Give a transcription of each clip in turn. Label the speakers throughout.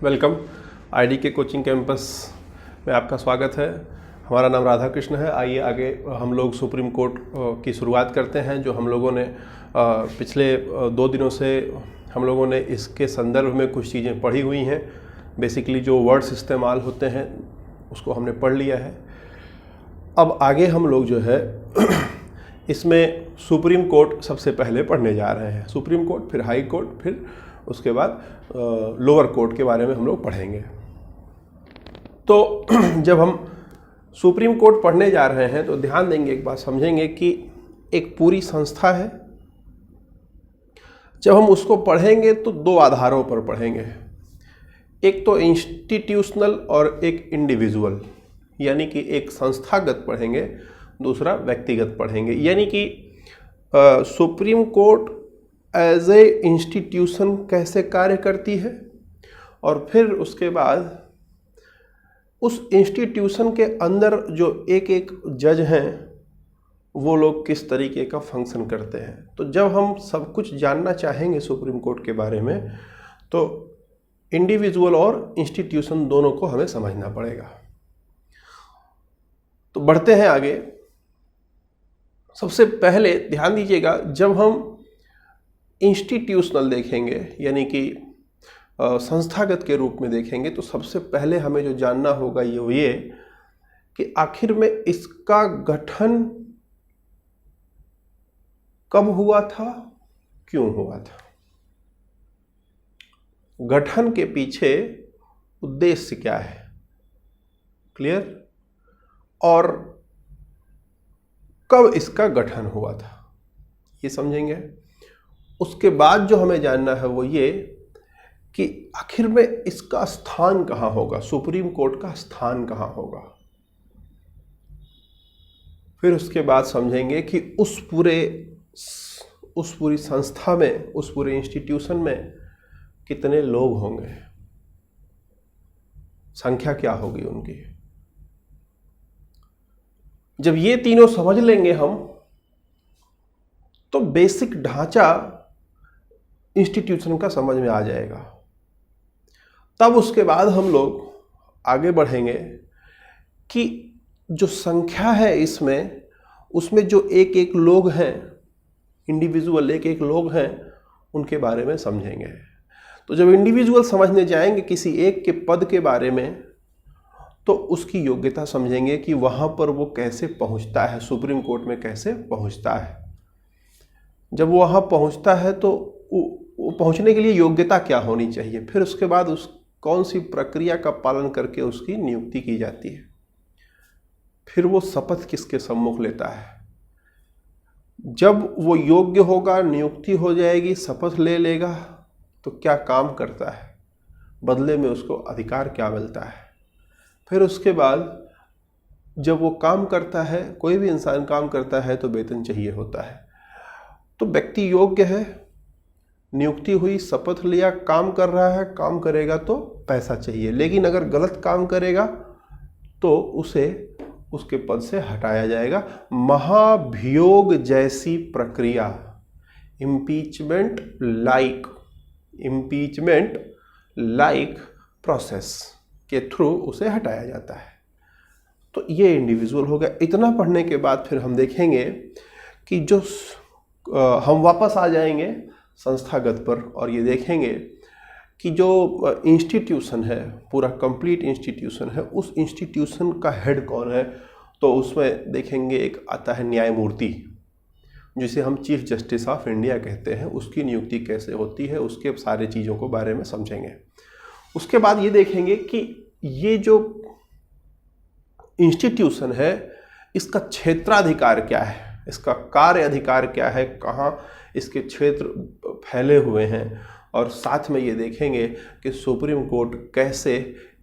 Speaker 1: Welcome. ID के coaching campus में आपका स्वागत है। हमारा नाम राधा कृष्ण है। आइए आगे हम लोग सुप्रीम कोर्ट की शुरुआत करते हैं। जो हम लोगों ने पिछले 2 दिनों से हम लोगों ने इसके संदर्भ में कुछ चीज़ें पढ़ी हुई हैं। बेसिकली जो वर्ड्स इस्तेमाल होते हैं उसको हमने पढ़ लिया है। अब आगे हम लोग जो है इसमें सुप्रीम कोर्ट सबसे पहले पढ़ने जा रहे हैं। सुप्रीम कोर्ट, फिर हाई कोर्ट, फिर उसके बाद लोअर कोर्ट के बारे में हम लोग पढ़ेंगे। तो जब हम सुप्रीम कोर्ट पढ़ने जा रहे हैं तो ध्यान देंगे, एक बात समझेंगे कि एक पूरी संस्था है। जब हम उसको पढ़ेंगे तो 2 आधारों पर पढ़ेंगे। एक तो इंस्टीट्यूशनल और एक इंडिविजुअल, यानी कि एक संस्थागत पढ़ेंगे, दूसरा व्यक्तिगत पढ़ेंगे। यानी कि supreme court as a institution कैसे कार्य करती है, और फिर उसके बाद उस इंस्टीट्यूशन के अंदर जो एक एक जज हैं वो लोग किस तरीके का फंक्शन करते हैं। तो जब हम सब कुछ जानना चाहेंगे सुप्रीम कोर्ट के बारे में तो इंडिविजुअल और इंस्टीट्यूशन दोनों को हमें समझना पड़ेगा। तो बढ़ते हैं आगे। सबसे पहले ध्यान दीजिएगा, जब हम इंस्टीट्यूशनल देखेंगे यानी कि संस्थागत के रूप में देखेंगे तो सबसे पहले हमें जो जानना होगा ये कि आखिर में इसका गठन कब हुआ था, क्यों हुआ था, गठन के पीछे उद्देश्य क्या है, क्लियर, और कब इसका गठन हुआ था, ये समझेंगे। उसके बाद जो हमें जानना है वो ये कि आखिर में इसका स्थान कहाँ होगा, सुप्रीम कोर्ट का स्थान कहाँ होगा। फिर उसके बाद समझेंगे कि उस पूरी संस्था में, उस पूरे इंस्टीट्यूशन में कितने लोग होंगे, संख्या क्या होगी उनकी। जब ये तीनों समझ लेंगे हम तो बेसिक ढांचा इंस्टीट्यूशन का समझ में आ जाएगा। तब उसके बाद हम लोग आगे बढ़ेंगे कि जो संख्या है इसमें, उसमें जो एक एक लोग हैं, इंडिविजुअल एक एक लोग हैं, उनके बारे में समझेंगे। तो जब इंडिविजुअल समझने जाएंगे किसी एक के पद के बारे में तो उसकी योग्यता समझेंगे कि वहाँ पर वो कैसे पहुँचता है, सुप्रीम कोर्ट में कैसे पहुँचता है। जब वो वहाँ पहुँचता है तो वो पहुँचने के लिए योग्यता क्या होनी चाहिए। फिर उसके बाद उस कौन सी प्रक्रिया का पालन करके उसकी नियुक्ति की जाती है। फिर वो शपथ किसके सम्मुख लेता है। जब वो योग्य होगा, नियुक्ति हो जाएगी, शपथ ले लेगा तो क्या काम करता है, बदले में उसको अधिकार क्या मिलता है। फिर उसके बाद जब वो काम करता है, कोई भी इंसान काम करता है तो वेतन चाहिए होता है। तो व्यक्ति योग्य है, नियुक्ति हुई, शपथ लिया, काम कर रहा है, काम करेगा तो पैसा चाहिए। लेकिन अगर गलत काम करेगा तो उसे उसके पद से हटाया जाएगा। महाभियोग जैसी प्रक्रिया, इम्पीचमेंट लाइक प्रोसेस के थ्रू उसे हटाया जाता है। तो ये इंडिविजुअल हो गया। इतना पढ़ने के बाद फिर हम देखेंगे कि जो हम वापस आ जाएंगे संस्थागत पर और ये देखेंगे कि जो इंस्टीट्यूशन है, पूरा कंप्लीट इंस्टीट्यूशन है, उस इंस्टीट्यूशन का हेड कौन है। तो उसमें देखेंगे एक आता है न्यायमूर्ति, जिसे हम चीफ जस्टिस ऑफ इंडिया कहते हैं। उसकी नियुक्ति कैसे होती है, उसके सारे चीज़ों को बारे में समझेंगे। उसके बाद ये देखेंगे कि ये जो इंस्टीट्यूशन है इसका क्षेत्राधिकार क्या है, इसका कार्य अधिकार क्या है, कहाँ इसके क्षेत्र फैले हुए हैं। और साथ में ये देखेंगे कि सुप्रीम कोर्ट कैसे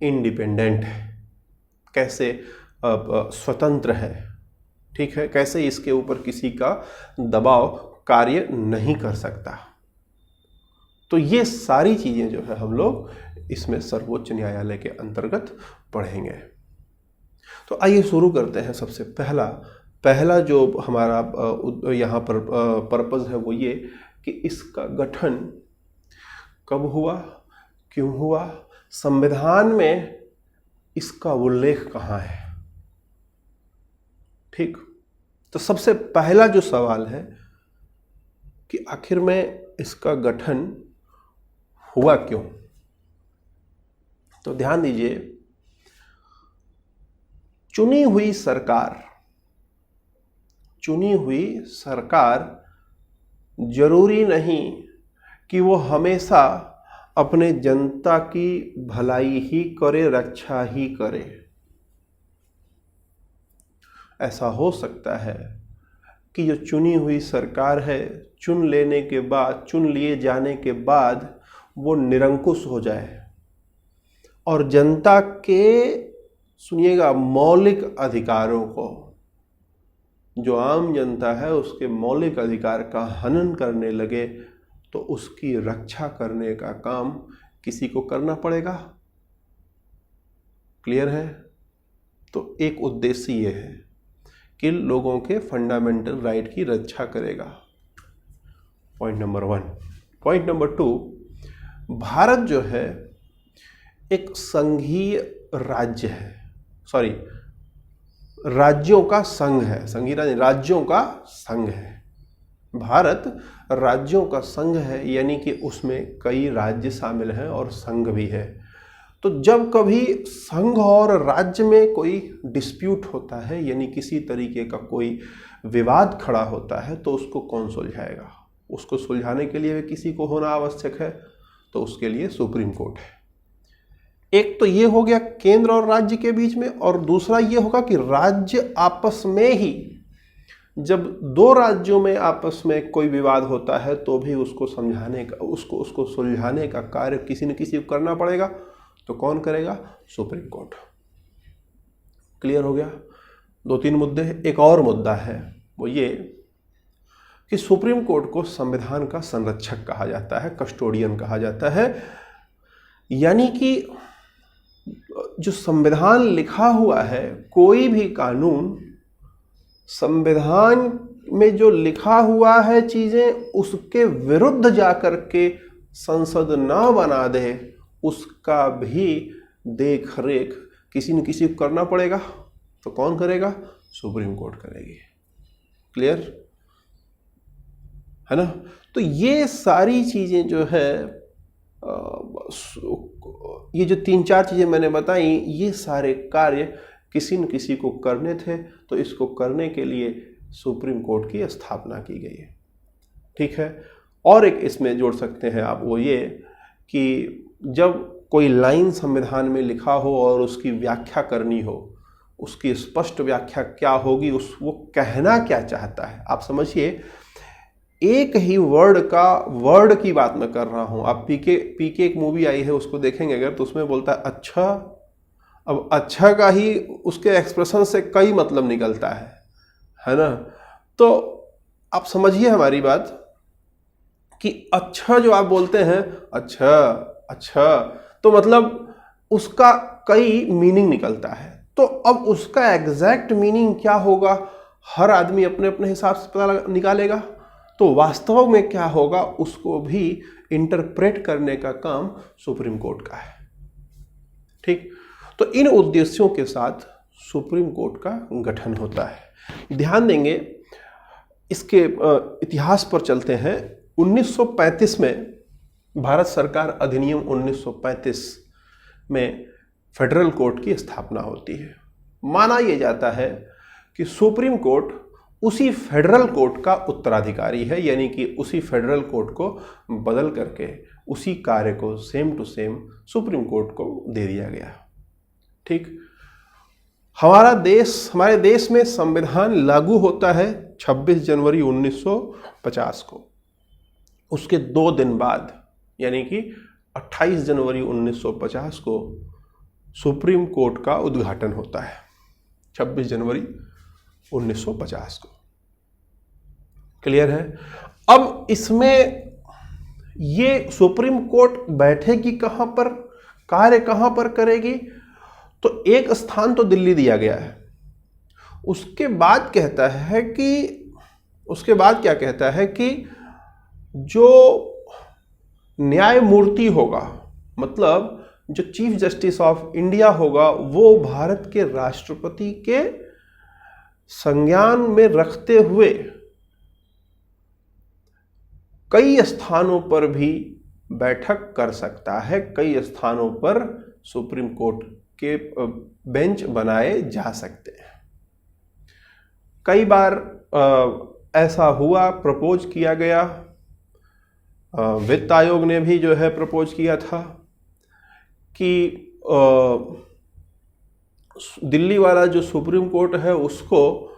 Speaker 1: इंडिपेंडेंट है, कैसे स्वतंत्र है, ठीक है, कैसे इसके ऊपर किसी का दबाव कार्य नहीं कर सकता। तो ये सारी चीज़ें जो है हम लोग इसमें सर्वोच्च न्यायालय के अंतर्गत पढ़ेंगे। तो आइए शुरू करते हैं। सबसे पहला जो हमारा यहाँ पर पर्पज़ है वो ये कि इसका गठन कब हुआ, क्यों हुआ, संविधान में इसका उल्लेख कहाँ है? ठीक, तो सबसे पहला जो सवाल है कि आखिर में इसका गठन हुआ क्यों? तो ध्यान दीजिए, चुनी हुई सरकार जरूरी नहीं कि वो हमेशा अपने जनता की भलाई ही करे, रक्षा ही करे। ऐसा हो सकता है कि जो चुनी हुई सरकार है, चुन लिए जाने के बाद वो निरंकुश हो जाए और जनता के, सुनिएगा, मौलिक अधिकारों को, जो आम जनता है उसके मौलिक अधिकार का हनन करने लगे, तो उसकी रक्षा करने का काम किसी को करना पड़ेगा। क्लियर है? तो एक उद्देश्य ये है कि लोगों के फंडामेंटल राइट की रक्षा करेगा। Point number 1। Point number 2, Bharat जो है एक संघीय राज्य है, राज्यों का संघ है। संघीय राज्य, राज्यों का संघ है। भारत राज्यों का संघ है, यानी कि उसमें कई राज्य शामिल हैं और संघ भी है। तो जब कभी संघ और राज्य में कोई डिस्प्यूट होता है, यानी किसी तरीके का कोई विवाद खड़ा होता है, तो उसको कौन सुलझाएगा? उसको सुलझाने के लिए किसी को होना आवश्यक है, तो उसके लिए सुप्रीम कोर्ट है। एक तो ये हो गया केंद्र और राज्य के बीच में, और दूसरा ये होगा कि राज्य आपस में ही, जब दो राज्यों में आपस में कोई विवाद होता है तो भी उसको समझाने का, उसको सुलझाने का कार्य किसी न किसी को करना पड़ेगा। तो कौन करेगा? Supreme court. क्लियर हो गया? 2-3 मुद्दे। एक और मुद्दा है, वो ये कि सुप्रीम कोर्ट को संविधान का संरक्षक कहा जाता है, कस्टोडियन कहा जाता है। यानी कि जो संविधान लिखा हुआ है, कोई भी कानून, संविधान में जो लिखा हुआ है चीजें, उसके विरुद्ध जाकर के संसद ना बना दे, उसका भी देख रेख किसी न किसी को करना पड़ेगा। तो कौन करेगा? सुप्रीम कोर्ट करेगी। क्लियर है ना? तो ये सारी चीजें जो है, ये जो 3-4 चीजें मैंने बताई, ये सारे कार्य किसी न किसी को करने थे, तो इसको करने के लिए सुप्रीम कोर्ट की स्थापना की गई है। ठीक है? और एक इसमें जोड़ सकते हैं आप, वो ये कि जब कोई लाइन संविधान में लिखा हो और उसकी व्याख्या करनी हो, उसकी स्पष्ट व्याख्या क्या होगी, वो कहना क्या चाहता है। आप समझिए, एक ही वर्ड की बात मैं कर रहा हूं। आप पीके एक मूवी आई है, उसको देखेंगे अगर, तो उसमें बोलता है अच्छा। अब अच्छा का ही उसके एक्सप्रेशन से कई मतलब निकलता है ना? तो आप समझिए हमारी बात कि अच्छा जो आप बोलते हैं, अच्छा, तो मतलब उसका कई मीनिंग निकलता है। तो अब उसका एग्जैक्ट मीनिंग क्या होगा, हर आदमी अपने अपने हिसाब से पता निकालेगा। तो वास्तव में क्या होगा, उसको भी इंटरप्रेट करने का काम सुप्रीम कोर्ट का है। ठीक? तो इन उद्देश्यों के साथ सुप्रीम कोर्ट का गठन होता है। ध्यान देंगे, इसके इतिहास पर चलते हैं। 1935 में भारत सरकार अधिनियम 1935 में फेडरल कोर्ट की स्थापना होती है। माना यह जाता है कि सुप्रीम कोर्ट उसी फेडरल कोर्ट का उत्तराधिकारी है, यानी कि उसी फेडरल कोर्ट को बदल करके उसी कार्य को same to same supreme court को दे दिया गया। ठीक? हमारे देश में संविधान लागू होता है 26 जनवरी 1950 को। उसके 2 दिन बाद, यानी कि 28 जनवरी 1950 को सुप्रीम कोर्ट का उद्घाटन होता है। 26 जनवरी 1950 को। क्लियर है? अब इसमें ये सुप्रीम कोर्ट बैठेगी कहां पर, कार्य कहां पर करेगी? तो एक स्थान तो दिल्ली दिया गया है। उसके बाद क्या कहता है कि जो न्यायमूर्ति होगा, मतलब जो चीफ जस्टिस ऑफ इंडिया होगा वो भारत के राष्ट्रपति के संज्ञान में रखते हुए कई स्थानों पर भी बैठक कर सकता है, कई स्थानों पर सुप्रीम कोर्ट के बेंच बनाए जा सकते हैं। कई बार ऐसा हुआ, प्रपोज किया गया, वित्त आयोग ने भी जो है प्रपोज किया था कि दिल्ली वाला जो सुप्रीम कोर्ट है उसको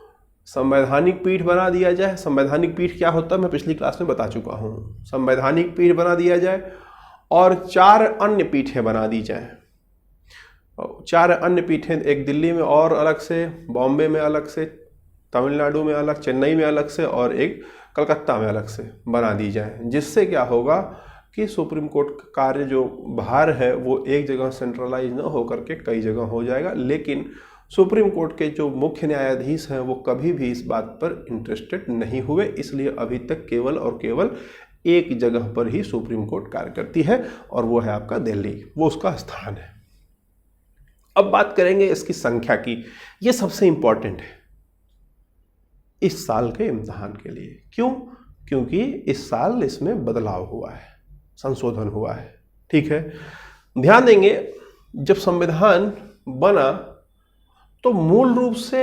Speaker 1: संवैधानिक पीठ बना दिया जाए। संवैधानिक पीठ क्या होता है मैं पिछली क्लास में बता चुका हूँ। संवैधानिक पीठ बना दिया जाए और 4 अन्य पीठें बना दी जाएं। 4 अन्य पीठें, एक दिल्ली में और अलग से, बॉम्बे में अलग से, तमिलनाडु में अलग, चेन्नई में अलग से और एक कलकत्ता में अलग से बना दी जाए। जिससे क्या होगा कि सुप्रीम कोर्ट का कार्य जो भार है वो एक जगह सेंट्रलाइज न होकर के कई जगह हो जाएगा। लेकिन सुप्रीम कोर्ट के जो मुख्य न्यायाधीश हैं वो कभी भी इस बात पर इंटरेस्टेड नहीं हुए, इसलिए अभी तक केवल और केवल एक जगह पर ही सुप्रीम कोर्ट कार्य करती है और वो है आपका दिल्ली, वो उसका स्थान है। अब बात करेंगे इसकी संख्या की। ये सबसे इंपॉर्टेंट है इस साल के इम्तिहान के लिए। क्यों? क्योंकि इस साल इसमें बदलाव हुआ है, संशोधन हुआ है। ठीक है, ध्यान देंगे जब संविधान बना तो मूल रूप से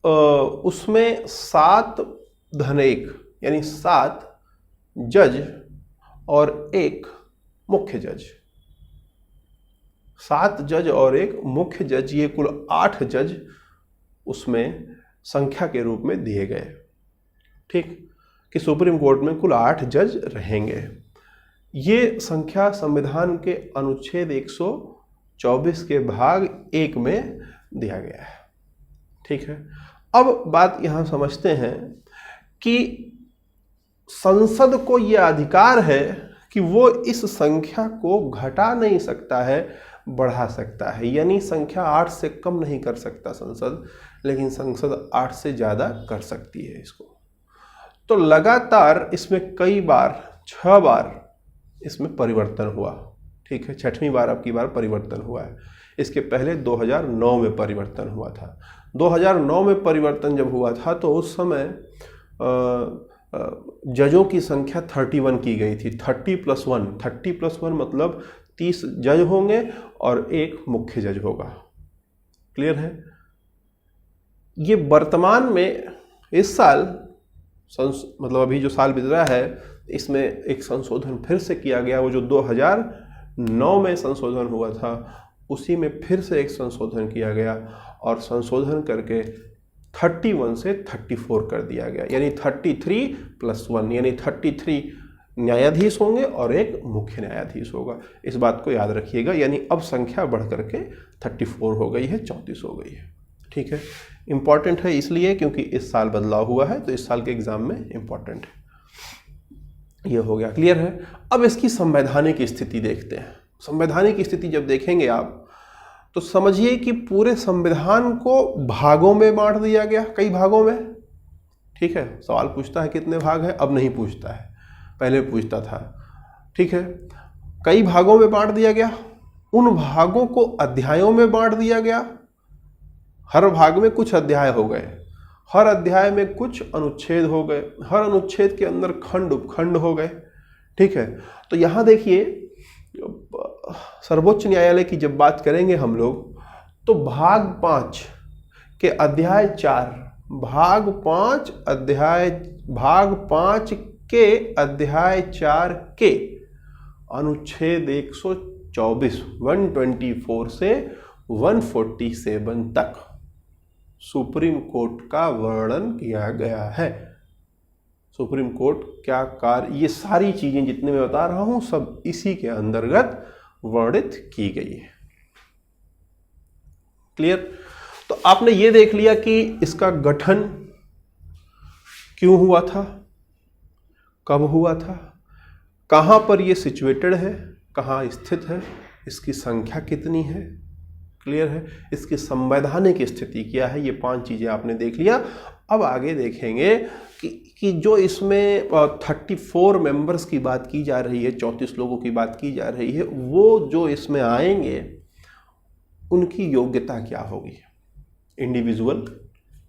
Speaker 1: उसमें 7-1 यानी 7 जज और 1 मुख्य जज, 7 जज और 1 मुख्य जज, ये कुल 8 जज उसमें संख्या के रूप में दिए गए। ठीक, कि सुप्रीम कोर्ट में कुल 8 जज रहेंगे। ये संख्या संविधान के अनुच्छेद 124 के भाग 1 में दिया गया है। ठीक है, अब बात यहां समझते हैं कि संसद को यह अधिकार है कि वो इस संख्या को घटा नहीं सकता है, बढ़ा सकता है। यानी संख्या 8 से कम नहीं कर सकता संसद, लेकिन संसद 8 से ज़्यादा कर सकती है इसको। तो लगातार इसमें कई बार, 6 बार इसमें परिवर्तन हुआ। ठीक है, 6वीं बार अब की बार परिवर्तन हुआ है। इसके पहले 2009 में परिवर्तन हुआ था। 2009 में परिवर्तन जब हुआ था तो उस समय जजों की संख्या 31 की गई थी। 30+1 मतलब 30 जज होंगे और 1 मुख्य जज होगा। क्लियर है? ये वर्तमान में इस साल मतलब अभी जो साल बीत रहा है इसमें एक संशोधन फिर से किया गया। वो जो 2009 में संशोधन हुआ था उसी में फिर से एक संशोधन किया गया और संशोधन करके 31 से 34 कर दिया गया। यानी 33+1 यानी 33 न्यायाधीश होंगे और 1 मुख्य न्यायाधीश होगा। इस बात को याद रखिएगा। यानी अब संख्या बढ़ करके 34 हो गई है, 34 हो गई है। ठीक है, इंपॉर्टेंट है इसलिए क्योंकि इस साल बदलाव हुआ है, तो इस साल के एग्जाम में इंपॉर्टेंट है। ये हो गया, क्लियर है। अब इसकी संवैधानिक स्थिति देखते हैं। संवैधानिक स्थिति जब देखेंगे आप तो समझिए कि पूरे संविधान को भागों में बांट दिया गया, कई भागों में। ठीक है, सवाल पूछता है कितने भाग है, अब नहीं पूछता है, पहले पूछता था। ठीक है, कई भागों में बांट दिया गया। उन भागों को अध्यायों में बांट दिया गया। हर भाग में कुछ अध्याय हो गए, हर अध्याय में कुछ अनुच्छेद हो गए, हर अनुच्छेद के अंदर खंड उपखंड हो गए। ठीक है, तो यहां देखिए सर्वोच्च न्यायालय की जब बात करेंगे हम लोग तो भाग 5 के अध्याय 4, भाग 5 के अध्याय 4 के अनुच्छेद 124 से 147 तक सुप्रीम कोर्ट का वर्णन किया गया है। सुप्रीम कोर्ट क्या कार्य, ये सारी चीजें जितने मैं बता रहा हूं सब इसी के अंतर्गत वर्णित की गई है। क्लियर? तो आपने ये देख लिया कि इसका गठन क्यों हुआ था, कब हुआ था, कहां पर ये सिचुएटेड है, कहां स्थित है, इसकी संख्या कितनी है। क्लियर है? इसकी संवैधानिक स्थिति क्या है, ये 5 चीजें आपने देख लिया। अब आगे देखेंगे कि जो इसमें 34 मेंबर्स की बात की जा रही है, 34 लोगों की बात की जा रही है, वो जो इसमें आएंगे उनकी योग्यता क्या होगी, इंडिविजुअल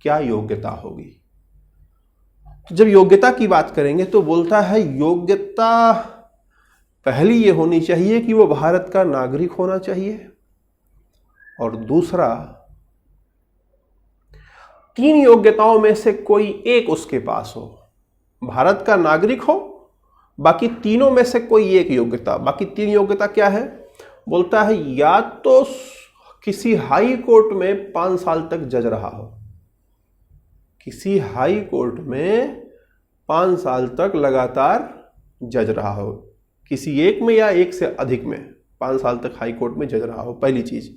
Speaker 1: क्या योग्यता होगी। तो जब योग्यता की बात करेंगे तो बोलता है योग्यता पहली ये होनी चाहिए कि वो भारत का नागरिक होना चाहिए, और दूसरा 3 योग्यताओं में से कोई एक उसके पास हो। भारत का नागरिक हो, बाकी तीनों में से कोई एक योग्यता। बाकी 3 योग्यता क्या है? बोलता है या तो किसी हाई कोर्ट में 5 साल तक जज रहा हो, किसी हाई कोर्ट में 5 साल तक लगातार जज रहा हो, किसी एक में या एक से अधिक में 5 साल तक हाई कोर्ट में जज रहा हो, पहली चीज।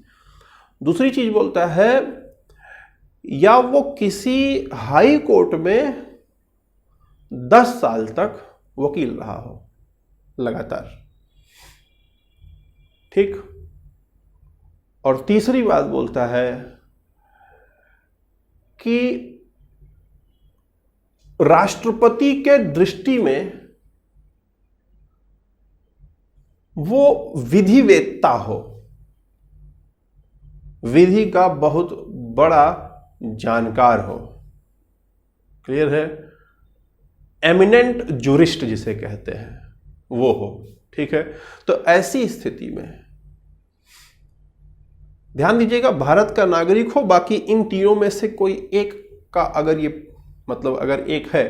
Speaker 1: दूसरी चीज बोलता है या वो किसी हाई कोर्ट में 10 साल तक वकील रहा हो लगातार, ठीक। और तीसरी बात बोलता है कि राष्ट्रपति के दृष्टि में वो विधिवेत्ता हो, विधि का बहुत बड़ा जानकार हो, क्लियर है? एमिनेंट जूरिस्ट जिसे कहते हैं वो हो, ठीक है। तो ऐसी स्थिति में ध्यान दीजिएगा, भारत का नागरिक हो, बाकी इन तीनों में से कोई एक का अगर ये मतलब अगर एक है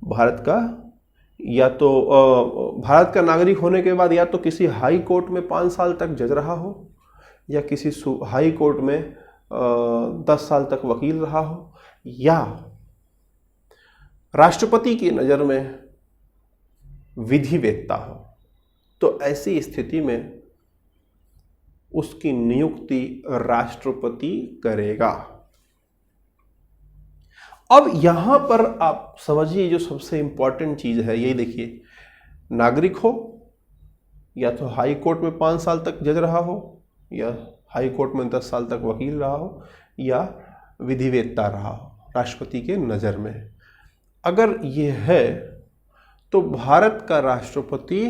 Speaker 1: भारत का, या तो भारत का नागरिक होने के बाद या तो किसी हाई कोर्ट में 5 साल तक जज रहा हो, या किसी हाई कोर्ट में 10 साल तक वकील रहा हो, या राष्ट्रपति की नजर में विधिवेत्ता हो। तो ऐसी स्थिति में उसकी नियुक्ति राष्ट्रपति करेगा। अब यहां पर आप समझिए जो सबसे इंपॉर्टेंट चीज है, यही देखिए, नागरिक हो, या तो हाई कोर्ट में 5 साल तक जज रहा हो, या हाई कोर्ट में 10 साल तक वकील रहा हो, या विधिवेत्ता रहा हो राष्ट्रपति के नजर में। अगर ये है तो भारत का राष्ट्रपति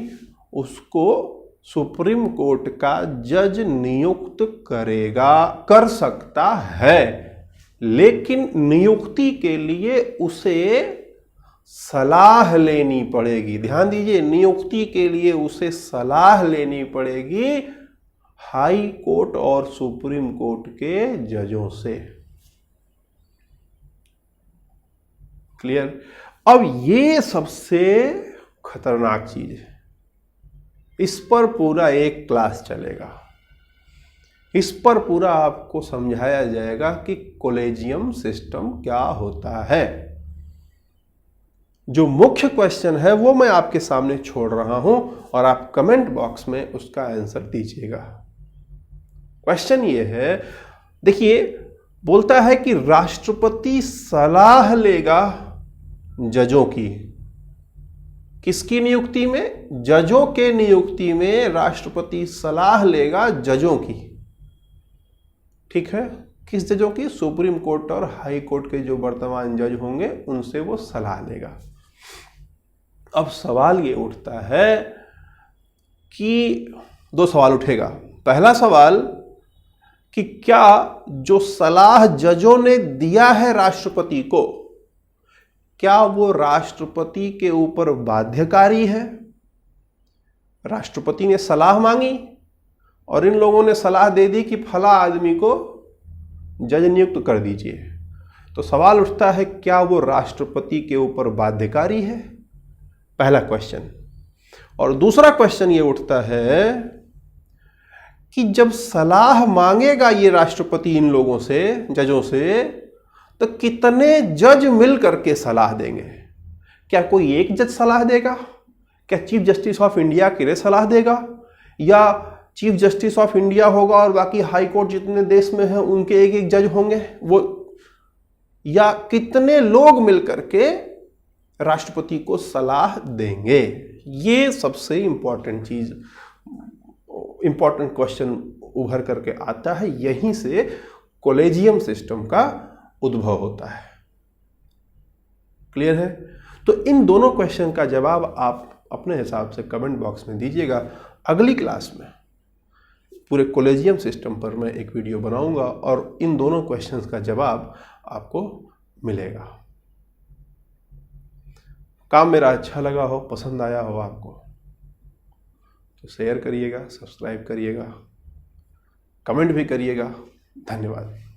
Speaker 1: उसको सुप्रीम कोर्ट का जज नियुक्त करेगा, कर सकता है, लेकिन नियुक्ति के लिए उसे सलाह लेनी पड़ेगी। ध्यान दीजिए, नियुक्ति के लिए उसे सलाह लेनी पड़ेगी हाई कोर्ट और सुप्रीम कोर्ट के जजों से, क्लियर। अब ये सबसे खतरनाक चीज है, इस पर पूरा एक क्लास चलेगा, इस पर पूरा आपको समझाया जाएगा कि कॉलेजियम सिस्टम क्या होता है। जो मुख्य क्वेश्चन है वो मैं आपके सामने छोड़ रहा हूं और आप कमेंट बॉक्स में उसका आंसर दीजिएगा। क्वेश्चन ये है, देखिए, बोलता है कि राष्ट्रपति सलाह लेगा जजों की, किसकी नियुक्ति में? जजों के नियुक्ति में राष्ट्रपति सलाह लेगा जजों की, ठीक है। किस जजों की? सुप्रीम कोर्ट और हाई कोर्ट के जो वर्तमान जज होंगे उनसे वो सलाह लेगा। अब सवाल ये उठता है कि 2 सवाल उठेगा। पहला सवाल कि क्या जो सलाह जजों ने दिया है राष्ट्रपति को, क्या वो राष्ट्रपति के ऊपर बाध्यकारी है? राष्ट्रपति ने सलाह मांगी और इन लोगों ने सलाह दे दी कि फला आदमी को जज नियुक्त कर दीजिए, तो सवाल उठता है क्या वो राष्ट्रपति के ऊपर बाध्यकारी है? पहला क्वेश्चन। और दूसरा क्वेश्चन ये उठता है कि जब सलाह मांगेगा ये राष्ट्रपति इन लोगों से, जजों से, तो कितने जज मिल करके सलाह देंगे? क्या कोई एक जज सलाह देगा? क्या चीफ जस्टिस ऑफ इंडिया के लिए सलाह देगा, या चीफ जस्टिस ऑफ इंडिया होगा और बाकी हाई कोर्ट जितने देश में हैं उनके एक एक जज होंगे वो, या कितने लोग मिल करके राष्ट्रपति को सलाह देंगे? ये सबसे इंपॉर्टेंट चीज, इंपॉर्टेंट क्वेश्चन उभर करके आता है, यहीं से कॉलेजियम सिस्टम का उद्भव होता है। क्लियर है? तो इन दोनों क्वेश्चन का जवाब आप अपने हिसाब से कमेंट बॉक्स में दीजिएगा। अगली क्लास में पूरे कॉलेजियम सिस्टम पर मैं एक वीडियो बनाऊंगा और इन दोनों क्वेश्चंस का जवाब आपको मिलेगा। काम मेरा अच्छा लगा हो, पसंद आया हो आपको, तो शेयर करिएगा, सब्सक्राइब करिएगा, कमेंट भी करिएगा। धन्यवाद।